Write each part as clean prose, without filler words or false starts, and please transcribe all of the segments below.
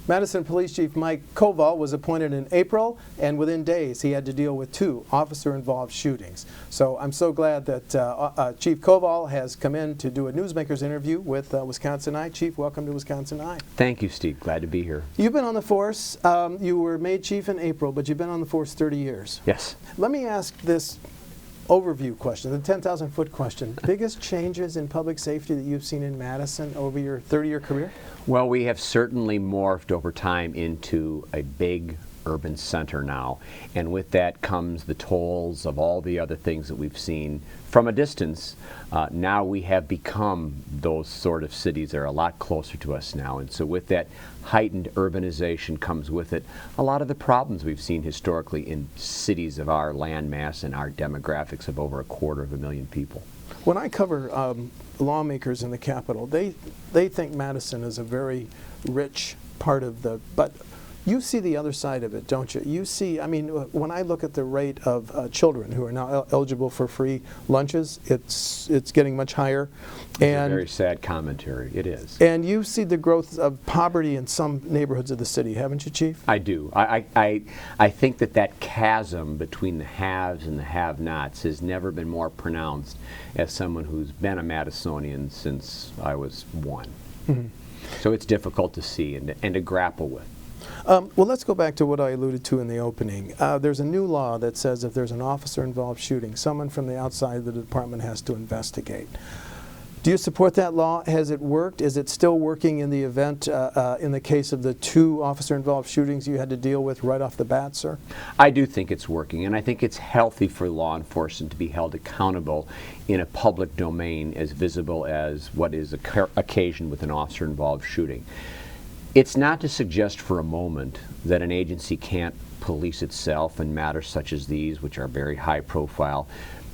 Madison Police Chief Mike Koval was appointed in April, and within days he had to deal with 2 officer-involved shootings. So I'm so glad that Chief Koval has come in to do a Newsmakers interview with WisconsinEye. Chief, welcome to WisconsinEye. Thank you, Steve. Glad to be here. You've been on the force. You were made chief in April, but you've been on the force 30 years. Yes. Let me ask this overview question, the 10,000-foot question. Biggest changes in public safety that you've seen in Madison over your 30-year career? Well, we have certainly morphed over time into a big urban center now, and with that comes the tolls of all the other things that we've seen from a distance. Now we have become those sort of cities. They're a lot closer to us now, and so with that heightened urbanization comes with it a lot of the problems we've seen historically in cities of our land mass and our demographics of over 250,000 people. When I cover lawmakers in the Capitol, they think Madison is a very rich part of the, but you see the other side of it, don't you? You see, I mean, when I look at the rate of children who are now eligible for free lunches, it's getting much higher. It's a very sad commentary. It is. And you see the growth of poverty in some neighborhoods of the city, haven't you, Chief? I do. I think that chasm between the haves and the have-nots has never been more pronounced as someone who's been a Madisonian since I was 1. Mm-hmm. So it's difficult to see and to grapple with. Well, let's go back to what I alluded to in the opening. There's a new law that says if there's an officer-involved shooting, someone from the outside of the department has to investigate. Do you support that law? Has it worked? Is it still working in the event, in the case of the 2 officer-involved shootings you had to deal with right off the bat, sir? I do think it's working, and I think it's healthy for law enforcement to be held accountable in a public domain as visible as what is occasioned with an officer-involved shooting. It's not to suggest for a moment that an agency can't police itself in matters such as these, which are very high profile.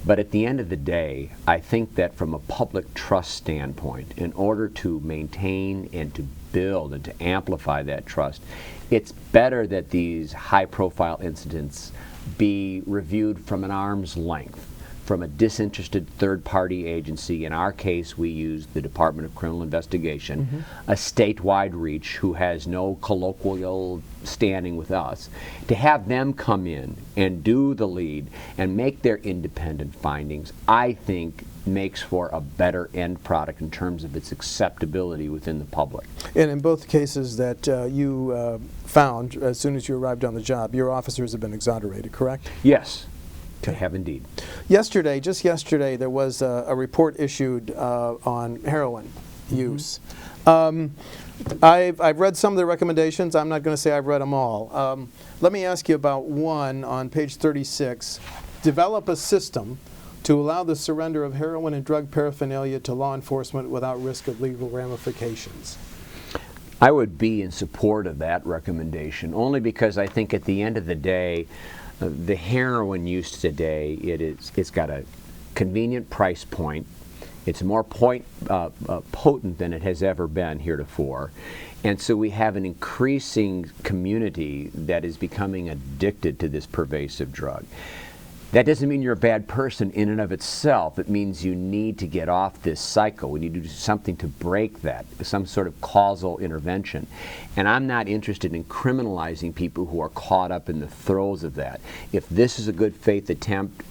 But at the end of the day, I think that from a public trust standpoint, in order to maintain and to build and to amplify that trust, it's better that these high profile incidents be reviewed from an arm's length, from a disinterested third-party agency. In our case, we used the Department of Criminal Investigation, a statewide reach who has no colloquial standing with us, to have them come in and do the lead and make their independent findings, I think makes for a better end product in terms of its acceptability within the public. And in both cases that you found, as soon as you arrived on the job, your officers have been exonerated, correct? Yes. Okay. Have indeed. Yesterday, just yesterday, there was a report issued on heroin use. I've read some of the recommendations. I'm not going to say I've read them all. Let me ask you about one on page 36. Develop a system to allow the surrender of heroin and drug paraphernalia to law enforcement without risk of legal ramifications. I would be in support of that recommendation, only because I think at the end of the day, the heroin use today, it's got a convenient price point. It's more potent than it has ever been heretofore. And so we have an increasing community that is becoming addicted to this pervasive drug. That doesn't mean you're a bad person in and of itself. It means you need to get off this cycle. We need to do something to break that, some sort of causal intervention. And I'm not interested in criminalizing people who are caught up in the throes of that. If this is a good faith attempt,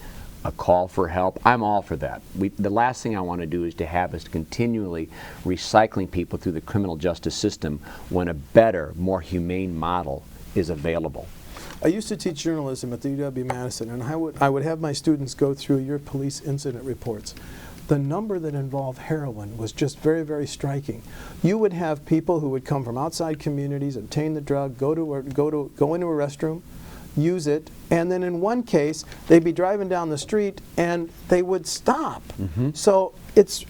a call for help, I'm all for that. The last thing I want to do is to have us continually recycling people through the criminal justice system when a better, more humane model is available. I used to teach journalism at the UW-Madison, and I would have my students go through your police incident reports. The number that involved heroin was just very, very striking. You would have people who would come from outside communities, obtain the drug, go into a restroom, use it, and then in one case, they'd be driving down the street and they would stop. So it's,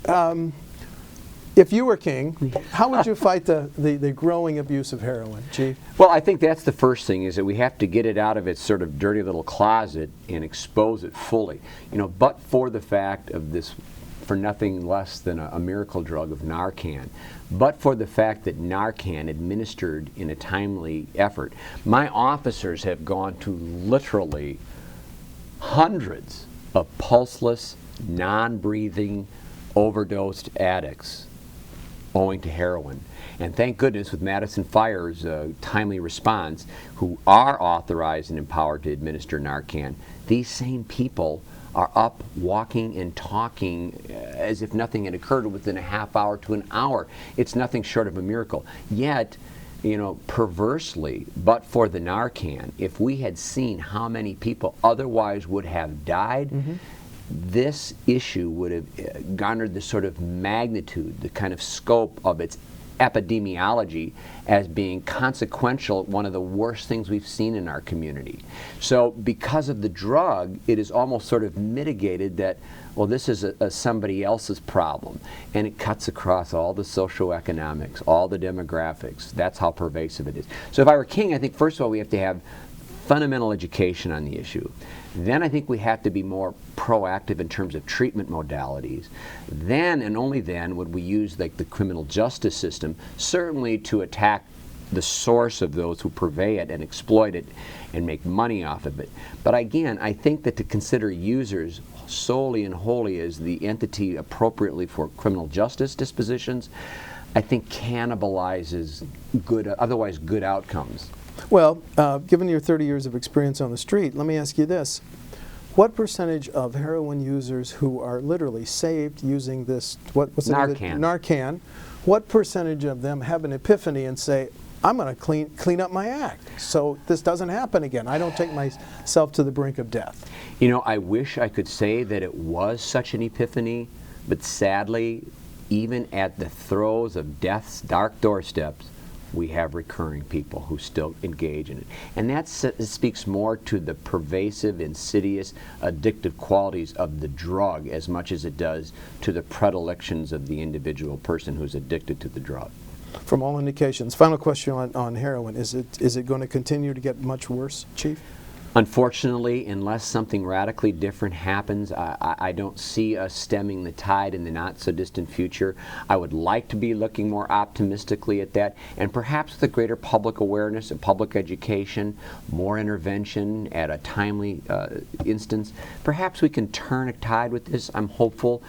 if you were king, how would you fight the growing abuse of heroin, Chief? Well, I think that's the first thing, is that we have to get it out of its sort of dirty little closet and expose it fully. You know, but for the fact of this, for nothing less than a miracle drug of Narcan, but for the fact that Narcan administered in a timely effort, my officers have gone to literally hundreds of pulseless, non-breathing, overdosed addicts owing to heroin. And thank goodness with Madison Fire's timely response, who are authorized and empowered to administer Narcan, these same people are up walking and talking as if nothing had occurred within a half hour to an hour. It's nothing short of a miracle. Yet, you know, perversely, but for the Narcan, if we had seen how many people otherwise would have died, this issue would have garnered the sort of magnitude, the kind of scope of its epidemiology as being consequential, one of the worst things we've seen in our community. So because of the drug, it is almost sort of mitigated that, well, this is somebody else's problem. And it cuts across all the socioeconomics, all the demographics. That's how pervasive it is. So if I were king, I think first of all we have to have fundamental education on the issue. Then I think we have to be more proactive in terms of treatment modalities. Then and only then would we use like the criminal justice system, certainly to attack the source of those who purvey it and exploit it and make money off of it. But again, I think that to consider users solely and wholly as the entity appropriately for criminal justice dispositions, I think cannibalizes good, otherwise good outcomes. Well, given your 30 years of experience on the street, let me ask you this. What percentage of heroin users who are literally saved using this, what's the name of it? Narcan, what percentage of them have an epiphany and say, I'm going to clean up my act so this doesn't happen again. I don't take myself to the brink of death. You know, I wish I could say that it was such an epiphany, but sadly, even at the throes of death's dark doorsteps, we have recurring people who still engage in it. And that speaks more to the pervasive, insidious, addictive qualities of the drug as much as it does to the predilections of the individual person who's addicted to the drug. From all indications. Final question on heroin. Is it going to continue to get much worse, Chief? Unfortunately, unless something radically different happens, I don't see us stemming the tide in the not-so-distant future. I would like to be looking more optimistically at that, and perhaps with a greater public awareness and public education, more intervention at a timely instance, perhaps we can turn a tide with this. I'm hopeful,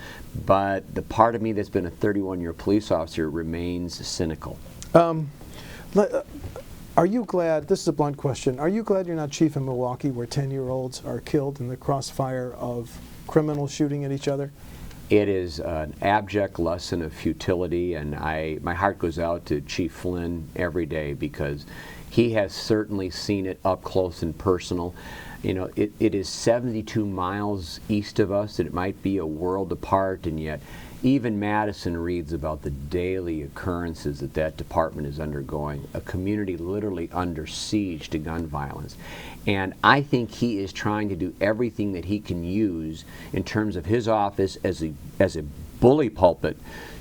but the part of me that's been a 31-year police officer remains cynical. Are you glad, this is a blunt question, are you glad you're not chief in Milwaukee where 10-year-olds are killed in the crossfire of criminals shooting at each other? It is an abject lesson of futility, and my heart goes out to Chief Flynn every day because he has certainly seen it up close and personal. You know, it is 72 miles east of us, and it might be a world apart, and yet even Madison reads about the daily occurrences that department is undergoing, a community literally under siege to gun violence. And I think he is trying to do everything that he can use in terms of his office as a bully pulpit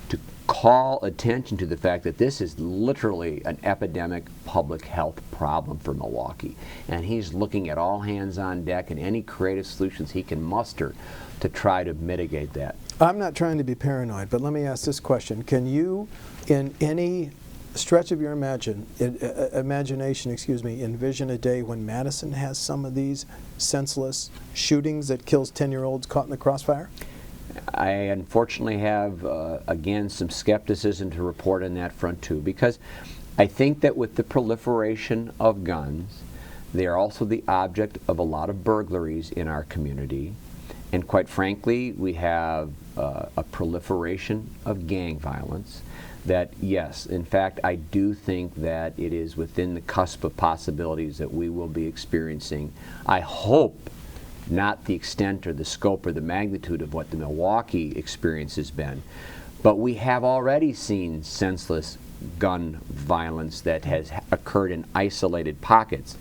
to call attention to the fact that this is literally an epidemic public health problem for Milwaukee. And he's looking at all hands on deck and any creative solutions he can muster to try to mitigate that. I'm not trying to be paranoid, but let me ask this question. Can you, in any stretch of your imagination, envision a day when Madison has some of these senseless shootings that kills 10-year-olds caught in the crossfire? I unfortunately have, again, some skepticism to report on that front too, because I think that with the proliferation of guns, they are also the object of a lot of burglaries in our community. And quite frankly, we have a proliferation of gang violence that, yes, in fact, I do think that it is within the cusp of possibilities that we will be experiencing, I hope, not the extent or the scope or the magnitude of what the Milwaukee experience has been, but we have already seen senseless gun violence that has occurred in isolated pockets,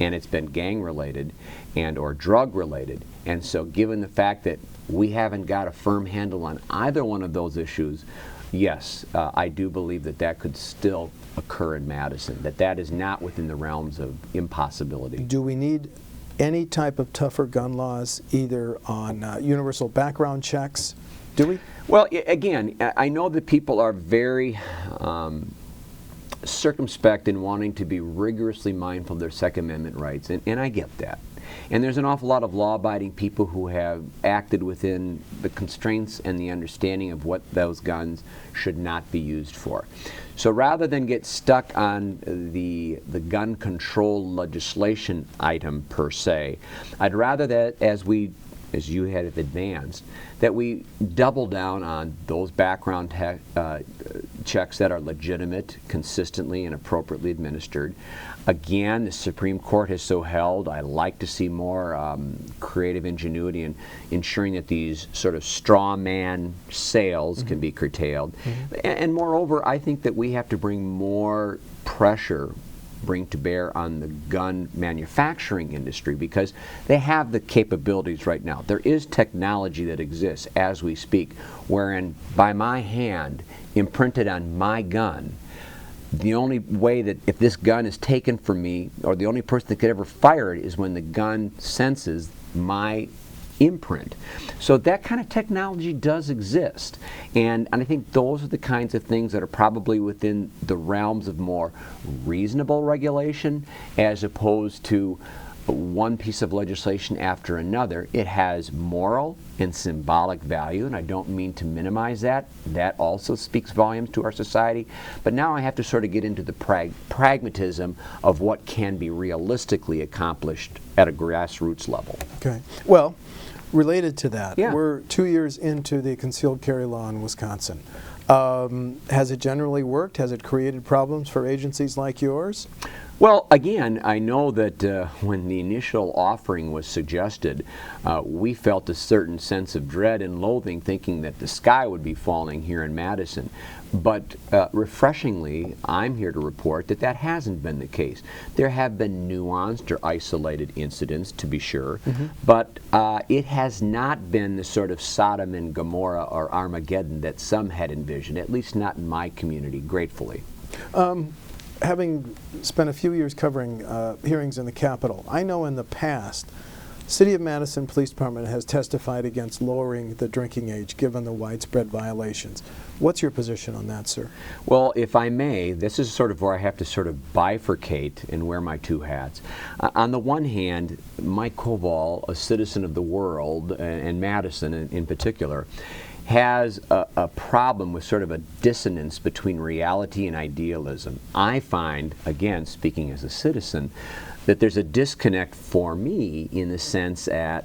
and it's been gang-related and or drug-related. And so given the fact that we haven't got a firm handle on either one of those issues, yes, I do believe that could still occur in Madison, that is not within the realms of impossibility. Do we need any type of tougher gun laws, either on universal background checks? Do we? Well, again, I know that people are very circumspect in wanting to be rigorously mindful of their Second Amendment rights, and I get that. And there's an awful lot of law-abiding people who have acted within the constraints and the understanding of what those guns should not be used for. So rather than get stuck on the gun control legislation item per se, I'd rather that as you had advanced, that we double down on those background checks that are legitimate, consistently and appropriately administered. Again, the Supreme Court has so held. I like to see more creative ingenuity in ensuring that these sort of straw man sales can be curtailed. And moreover, I think that we have to bring more pressure to bear on the gun manufacturing industry, because they have the capabilities right now. There is technology that exists as we speak, wherein by my hand, imprinted on my gun, the only way that if this gun is taken from me, or the only person that could ever fire it, is when the gun senses my imprint. So that kind of technology does exist, and I think those are the kinds of things that are probably within the realms of more reasonable regulation, as opposed to one piece of legislation after another. It has moral and symbolic value, and I don't mean to minimize that. That also speaks volumes to our society. But now I have to sort of get into the pragmatism of what can be realistically accomplished at a grassroots level. Okay. Well, related to that, yeah. We're 2 years into the concealed carry law in Wisconsin. Has it generally worked? Has it created problems for agencies like yours? Well, again, I know that when the initial offering was suggested, we felt a certain sense of dread and loathing, thinking that the sky would be falling here in Madison. But refreshingly, I'm here to report that that hasn't been the case. There have been nuanced or isolated incidents, to be sure, but it has not been the sort of Sodom and Gomorrah or Armageddon that some had envisioned, at least not in my community, gratefully. Having spent a few years covering hearings in the Capitol, I know in the past, City of Madison Police Department has testified against lowering the drinking age given the widespread violations. What's your position on that, sir? Well, if I may, this is sort of where I have to sort of bifurcate and wear my two hats. On the one hand, Mike Koval, a citizen of the world, and Madison in particular, has a problem with sort of a dissonance between reality and idealism. I find, again, speaking as a citizen, that there's a disconnect for me in the sense that,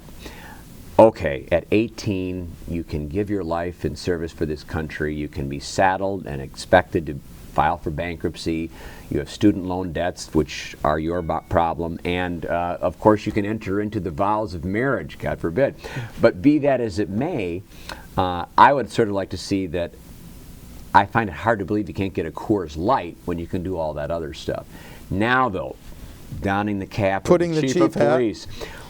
okay, at 18, you can give your life in service for this country, you can be saddled and expected to file for bankruptcy, you have student loan debts, which are your problem, and of course you can enter into the vows of marriage, God forbid. But be that as it may, I would sort of like to see that. I find it hard to believe you can't get a Coors Light when you can do all that other stuff. Now though, donning the cap of the chief of police,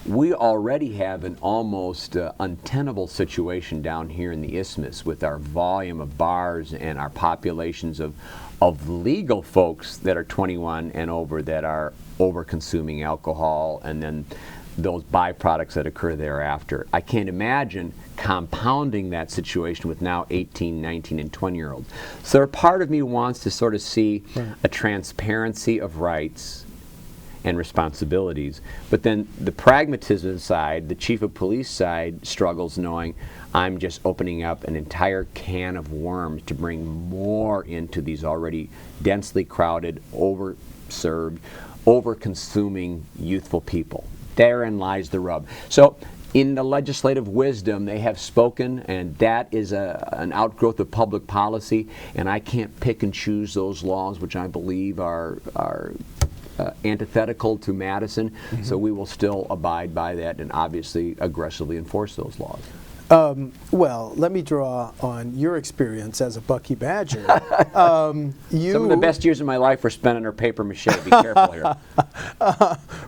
we already have an almost untenable situation down here in the Isthmus with our volume of bars and our populations of legal folks that are 21 and over that are over-consuming alcohol, and then those byproducts that occur thereafter. I can't imagine compounding that situation with now 18, 19, and 20-year-olds. So a part of me wants to sort of see a transparency of rights and responsibilities, but then the pragmatism side, the chief of police side, struggles knowing I'm just opening up an entire can of worms to bring more into these already densely crowded, over-served, over-consuming youthful people. Therein lies the rub. So in the legislative wisdom, they have spoken, and that is an outgrowth of public policy, and I can't pick and choose those laws which I believe are antithetical to Madison, so we will still abide by that and obviously aggressively enforce those laws. Well, let me draw on your experience as a Bucky Badger. Some of the best years of my life were spent under paper mache. Be careful here.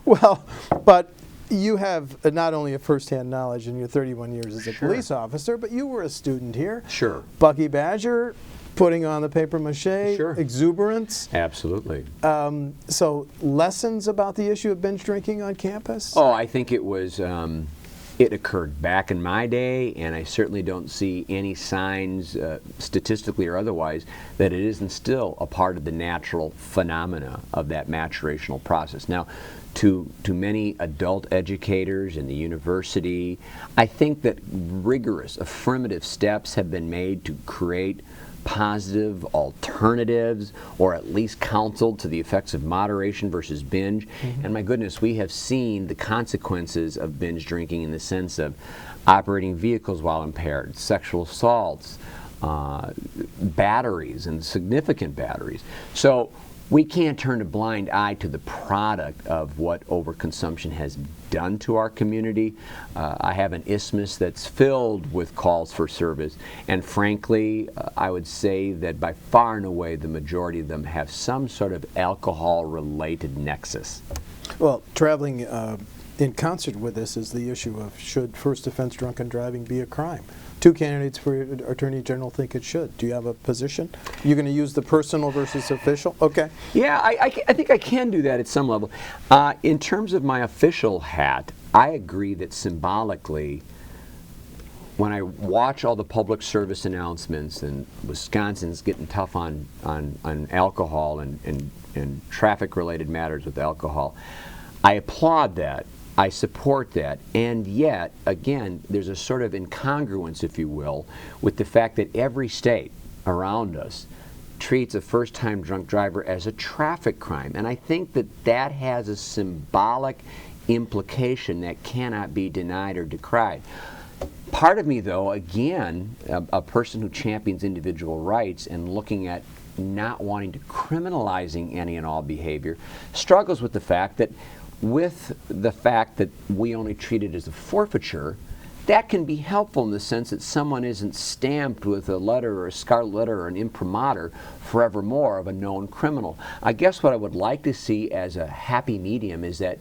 Well, but you have not only a first-hand knowledge in your 31 years as a police officer, but you were a student here. Sure. Bucky Badger, putting on the paper mache, exuberance. Absolutely. So lessons about the issue of binge drinking on campus? Oh, I think it was It occurred back in my day, and I certainly don't see any signs, statistically or otherwise, that it isn't still a part of the natural phenomena of that maturational process. Now, to many adult educators in the university, I think that rigorous affirmative steps have been made to create positive alternatives, or at least counseled to the effects of moderation versus binge. And my goodness, we have seen the consequences of binge drinking in the sense of operating vehicles while impaired, sexual assaults, batteries, and significant batteries. So we can't turn a blind eye to the product of what overconsumption has done to our community. I have an isthmus that's filled with calls for service, and frankly, I would say that by far and away the majority of them have some sort of alcohol-related nexus. Well, traveling in concert with this is the issue of, should first offense drunken driving be a crime? Two candidates for Attorney General think it should. Do you have a position? You're going to use the personal versus official? Okay. Yeah, I think I can do that at some level. In terms of my official hat, I agree that symbolically, when I watch all the public service announcements, and Wisconsin's getting tough on alcohol and traffic-related matters with alcohol, I applaud that. I support that, and yet, again, there's a sort of incongruence, if you will, with the fact that every state around us treats a first-time drunk driver as a traffic crime, and I think that that has a symbolic implication that cannot be denied or decried. Part of me, though, again, a person who champions individual rights and looking at not wanting to criminalizing any and all behavior, struggles with the fact that we only treat it as a forfeiture, that can be helpful in the sense that someone isn't stamped with a letter or a scarlet letter or an imprimatur forevermore of a known criminal. I guess what I would like to see as a happy medium is that,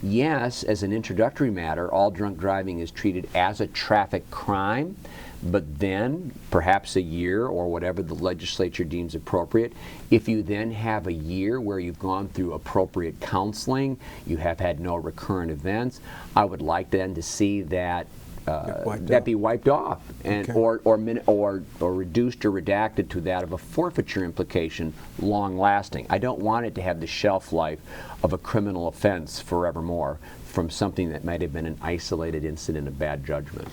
yes, as an introductory matter, all drunk driving is treated as a traffic crime, but then perhaps a year or whatever the legislature deems appropriate, if you then have a year where you've gone through appropriate counseling, you have had no recurrent events, I would like then to see that be wiped off, and or reduced or redacted to that of a forfeiture implication, long lasting. I don't want it to have the shelf life of a criminal offense forevermore from something that might have been an isolated incident of bad judgment.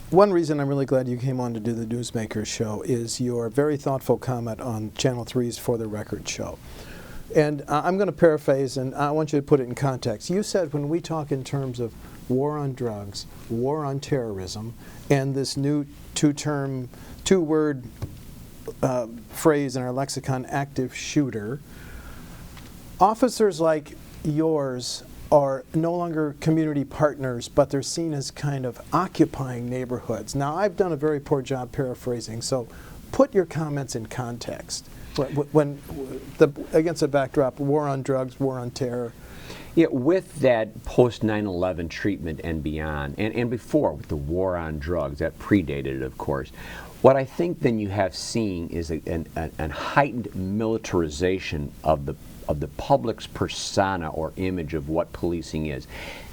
One reason I'm really glad you came on to do the Newsmakers show is your very thoughtful comment on Channel 3's For the Record show. And I'm going to paraphrase, and I want you to put it in context. You said when we talk in terms of war on drugs, war on terrorism, and this new two-word phrase in our lexicon, active shooter, officers like yours are no longer community partners, but they're seen as kind of occupying neighborhoods. Now, I've done a very poor job paraphrasing, so put your comments in context. Against a backdrop, war on drugs, war on terror. Yeah, with that post 9/11 treatment and beyond, and before with the war on drugs, that predated it, of course, what I think then you have seen is a heightened militarization of the public's persona or image of what policing is.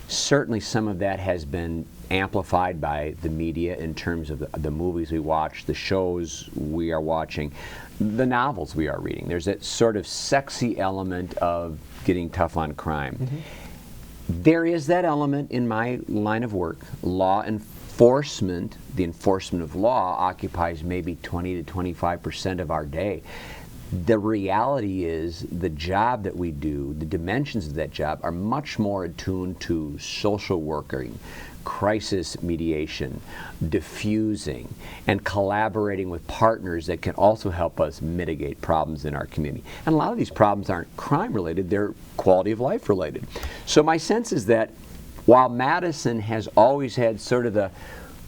Certainly some of that has been amplified by the media in terms of the movies we watch, the shows we are watching, the novels we are reading. There's that sort of sexy element of getting tough on crime. Mm-hmm. There is that element in my line of work. Law enforcement, the enforcement of law, occupies maybe 20 to 25% of our day. The reality is the job that we do, the dimensions of that job are much more attuned to social working, crisis mediation, diffusing, and collaborating with partners that can also help us mitigate problems in our community. And a lot of these problems aren't crime related, they're quality of life related. So my sense is that while Madison has always had sort of the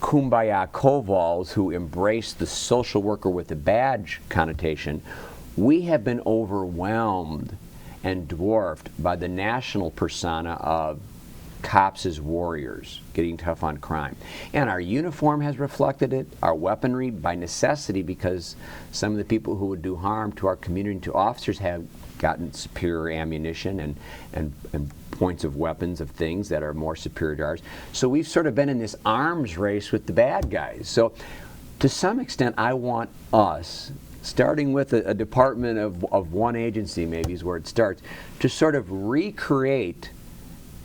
kumbaya Kovals who embrace the social worker with the badge connotation, we have been overwhelmed and dwarfed by the national persona of cops as warriors, getting tough on crime. And our uniform has reflected it, our weaponry by necessity, because some of the people who would do harm to our community and to officers have gotten superior ammunition and points of weapons of things that are more superior to ours. So we've sort of been in this arms race with the bad guys. So to some extent, I want us, starting with a department of one agency maybe is where it starts, to sort of recreate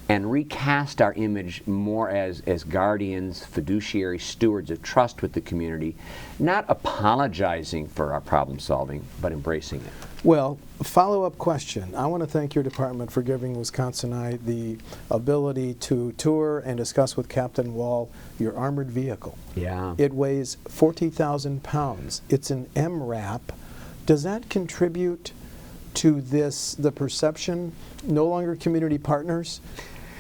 and recast our image more as guardians, fiduciary stewards of trust with the community, not apologizing for our problem solving, but embracing it. Well, follow-up question. I want to thank your department for giving WisconsinEye the ability to tour and discuss with Captain Wall your armored vehicle. Yeah. It weighs 40,000 pounds. It's an MRAP. Does that contribute to the perception, no longer community partners?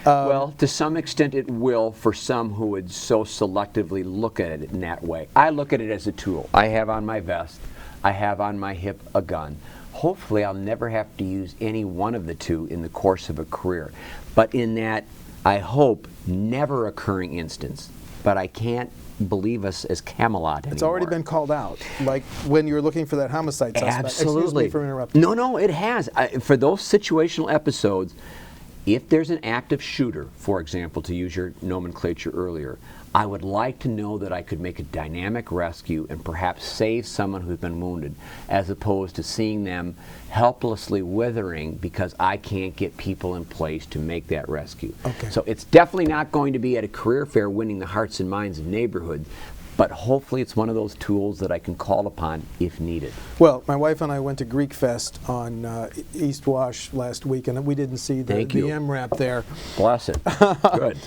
Well, to some extent it will for some who would so selectively look at it in that way. I look at it as a tool. I have on my vest, I have on my hip a gun. Hopefully I'll never have to use any one of the two in the course of a career. But in that, I hope, never occurring instance, but I can't believe us as Camelot anymore. It's already been called out, like when you were looking for that homicide suspect. Absolutely. Excuse me for interrupting. No, it has. For those situational episodes, if there's an active shooter, for example, to use your nomenclature earlier, I would like to know that I could make a dynamic rescue and perhaps save someone who's been wounded, as opposed to seeing them helplessly withering because I can't get people in place to make that rescue. Okay. So it's definitely not going to be at a career fair winning the hearts and minds of neighborhoods, but hopefully it's one of those tools that I can call upon if needed. Well, my wife and I went to Greek Fest on East Wash last week, and we didn't see the MRAP there. Bless it. Good.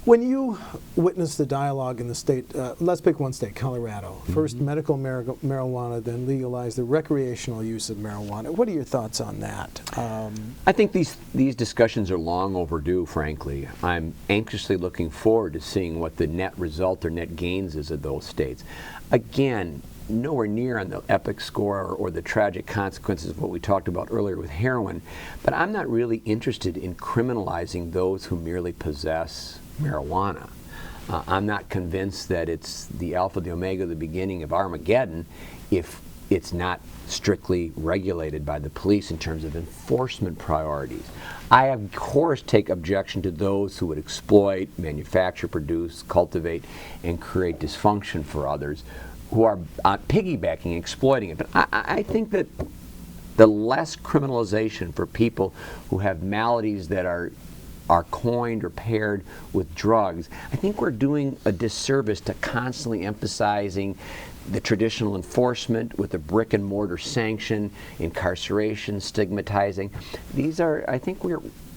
When you witness the dialogue in the state, let's pick one state, Colorado. First medical marijuana, then legalize the recreational use of marijuana. What are your thoughts on that? I think these discussions are long overdue, frankly. I'm anxiously looking forward to seeing what the net result or net gains is of those states. Again, nowhere near on the epic score or the tragic consequences of what we talked about earlier with heroin, but I'm not really interested in criminalizing those who merely possess marijuana. I'm not convinced that it's the alpha, the omega, the beginning of Armageddon if it's not strictly regulated by the police in terms of enforcement priorities. I, of course, take objection to those who would exploit, manufacture, produce, cultivate, and create dysfunction for others who are piggybacking, exploiting it. But I think that the less criminalization for people who have maladies that are coined or paired with drugs, I think we're doing a disservice to constantly emphasizing the traditional enforcement with the brick and mortar sanction, incarceration, stigmatizing. These are, I think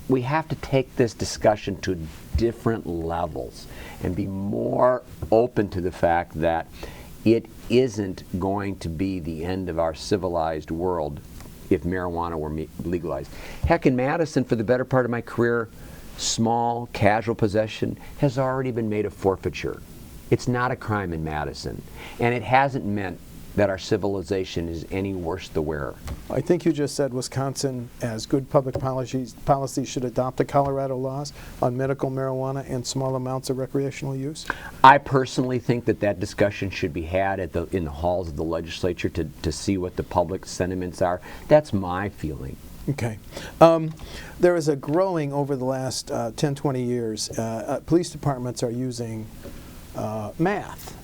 we have to take this discussion to different levels and be more open to the fact that it isn't going to be the end of our civilized world if marijuana were legalized. Heck, in Madison, for the better part of my career, small, casual possession has already been made a forfeiture. It's not a crime in Madison, and it hasn't meant that our civilization is any worse the wearer. I think you just said Wisconsin, as good public policy, should adopt the Colorado laws on medical marijuana and small amounts of recreational use? I personally think that discussion should be had in the halls of the legislature to see what the public sentiments are. That's my feeling. Okay. There is a growing, over the last 10, 20 years, police departments are using math,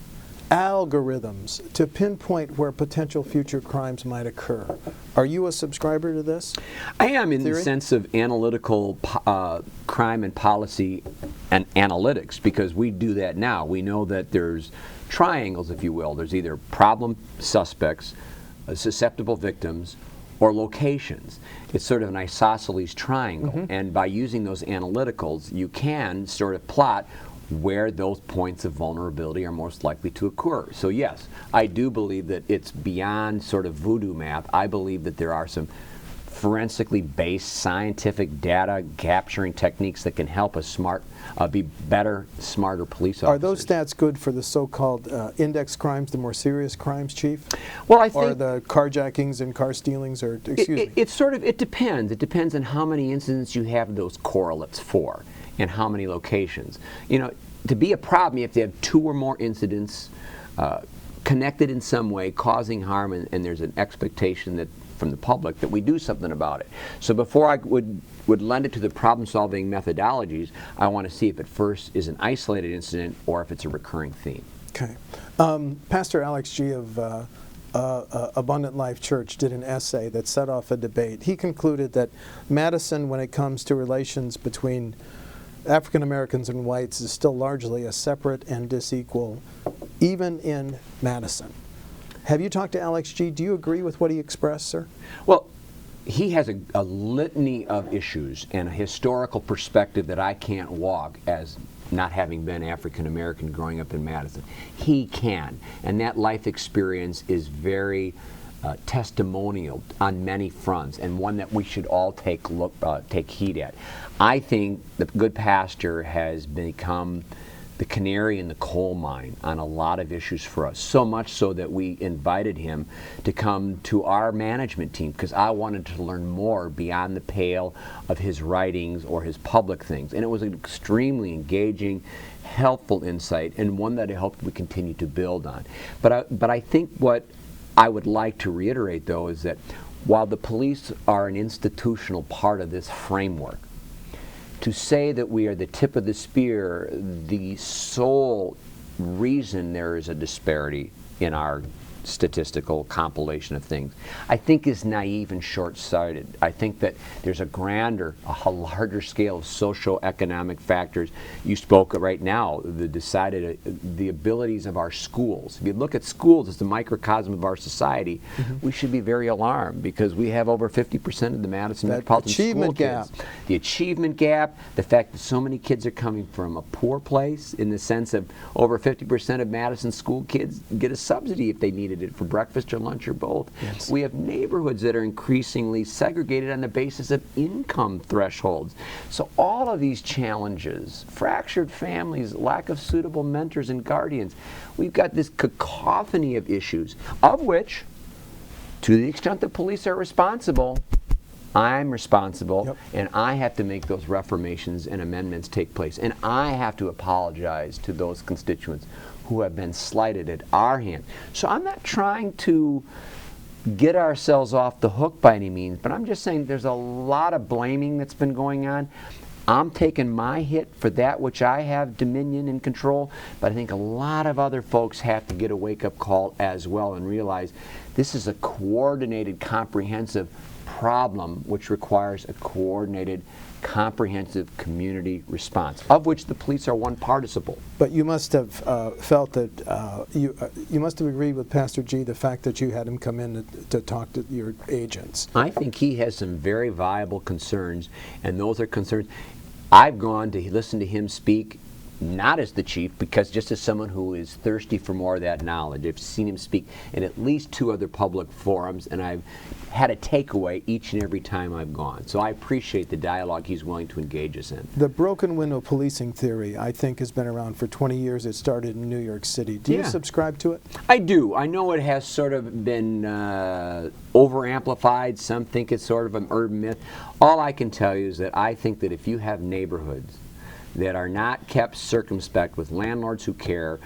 algorithms to pinpoint where potential future crimes might occur. Are you a subscriber to this? I am, in theory? the sense of analytical crime and policy and analytics, because we do that now. We know that there's triangles, if you will. There's either problem suspects, susceptible victims, or locations. It's sort of an isosceles triangle, and by using those analyticals, you can sort of plot where those points of vulnerability are most likely to occur. So yes, I do believe that it's beyond sort of voodoo math. I believe that there are some forensically based scientific data capturing techniques that can help us be better, smarter police officers. Are those stats good for the so-called index crimes, the more serious crimes, Chief? Well, I think, or the carjackings and car stealings, or excuse me? It depends. It depends on how many incidents you have those correlates for and how many locations. You know, to be a problem, you have to have 2 or more incidents connected in some way, causing harm, and there's an expectation that from the public that we do something about it. So before I would lend it to the problem-solving methodologies, I want to see if it first is an isolated incident or if it's a recurring theme. Okay. Pastor Alex G. of Abundant Life Church did an essay that set off a debate. He concluded that Madison, when it comes to relations between African Americans and whites, is still largely a separate and disequal, even in Madison. Have you talked to Alex G.? Do you agree with what he expressed, sir? Well, he has a litany of issues and a historical perspective that I can't walk as not having been African American growing up in Madison. He can, and that life experience is very testimonial on many fronts, and one that we should all take heed at. I think the good pastor has become the canary in the coal mine on a lot of issues for us, so much so that we invited him to come to our management team because I wanted to learn more beyond the pale of his writings or his public things. And it was an extremely engaging, helpful insight, and one that I hope we continue to build on. But I think what I would like to reiterate, though, is that while the police are an institutional part of this framework, to say that we are the tip of the spear, the sole reason there is a disparity in our statistical compilation of things, I think is naive and short-sighted. I think that there's a larger scale of socioeconomic factors. You spoke right now, the abilities of our schools. If you look at schools as the microcosm of our society, we should be very alarmed because we have over 50% of the Madison metropolitan school kids. The achievement gap, the fact that so many kids are coming from a poor place, in the sense of over 50% of Madison school kids get a subsidy if they needed it for breakfast or lunch or both. Yes. We have neighborhoods that are increasingly segregated on the basis of income thresholds. So all of these challenges, fractured families, lack of suitable mentors and guardians, we've got this cacophony of issues, of which, to the extent that police are responsible, I'm responsible, and I have to make those reformations and amendments take place. And I have to apologize to those constituents who have been slighted at our hand. So I'm not trying to get ourselves off the hook by any means, but I'm just saying there's a lot of blaming that's been going on. I'm taking my hit for that which I have dominion and control, but I think a lot of other folks have to get a wake-up call as well and realize this is a coordinated, comprehensive problem which requires a coordinated, comprehensive community response, of which the police are one participle. But you must have felt that you must have agreed with Pastor G, the fact that you had him come in to talk to your agents. I think he has some very viable concerns, and those are concerns. I've gone to listen to him speak, not as the chief, because just as someone who is thirsty for more of that knowledge. I've seen him speak in at least 2 other public forums, and I've had a takeaway each and every time I've gone. So I appreciate the dialogue he's willing to engage us in. The broken window policing theory, I think, has been around for 20 years. It started in New York City. Do you subscribe to it? I do. I know it has sort of been over-amplified. Some think it's sort of an urban myth. All I can tell you is that I think that if you have neighborhoods that are not kept circumspect, with landlords who care,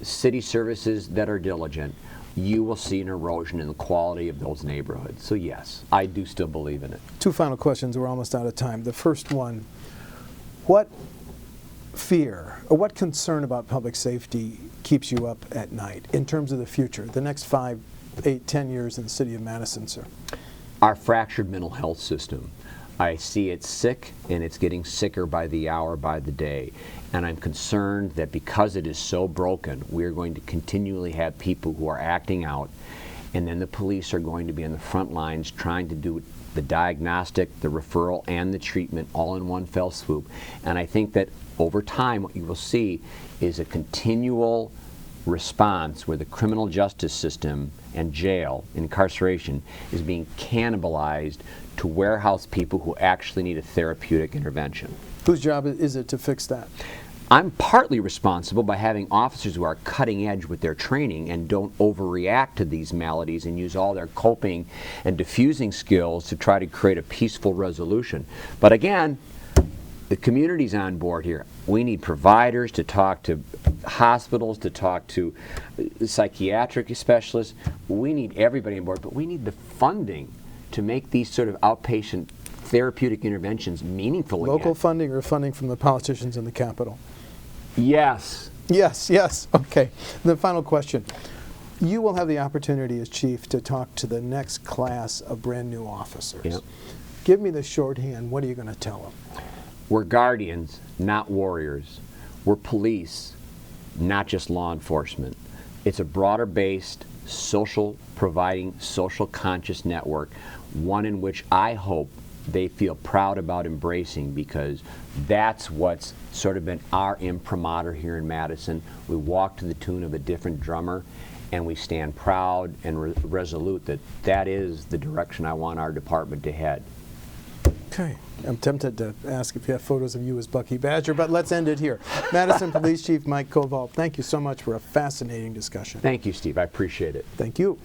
city services that are diligent, you will see an erosion in the quality of those neighborhoods. So yes, I do still believe in it. 2 final questions. We're almost out of time. The first one, what fear or what concern about public safety keeps you up at night in terms of the future, the next 5, 8, 10 years in the city of Madison, sir? Our fractured mental health system. I see it sick, and it's getting sicker by the hour, by the day. And I'm concerned that because it is so broken, we're going to continually have people who are acting out, and then the police are going to be on the front lines trying to do the diagnostic, the referral, and the treatment all in one fell swoop. And I think that over time what you will see is a continual response where the criminal justice system and jail, incarceration, is being cannibalized to warehouse people who actually need a therapeutic intervention. Whose job is it to fix that? I'm partly responsible by having officers who are cutting edge with their training and don't overreact to these maladies and use all their coping and diffusing skills to try to create a peaceful resolution. But again, the community's on board here. We need providers to talk to hospitals, to talk to psychiatric specialists. We need everybody on board, but we need the funding to make these sort of outpatient therapeutic interventions meaningful again. Local funding or funding from the politicians in the Capitol? Yes. Yes, yes. Okay. The final question. You will have the opportunity as chief to talk to the next class of brand new officers. Yep. Give me the shorthand. What are you going to tell them? We're guardians, not warriors. We're police, not just law enforcement. It's a broader-based, providing social conscious network, one in which I hope they feel proud about embracing, because that's what's sort of been our imprimatur here in Madison. We walk to the tune of a different drummer, and we stand proud and resolute that that is the direction I want our department to head. Okay. I'm tempted to ask if you have photos of you as Bucky Badger, but let's end it here. Madison Police Chief Mike Koval, thank you so much for a fascinating discussion. Thank you, Steve. I appreciate it. Thank you.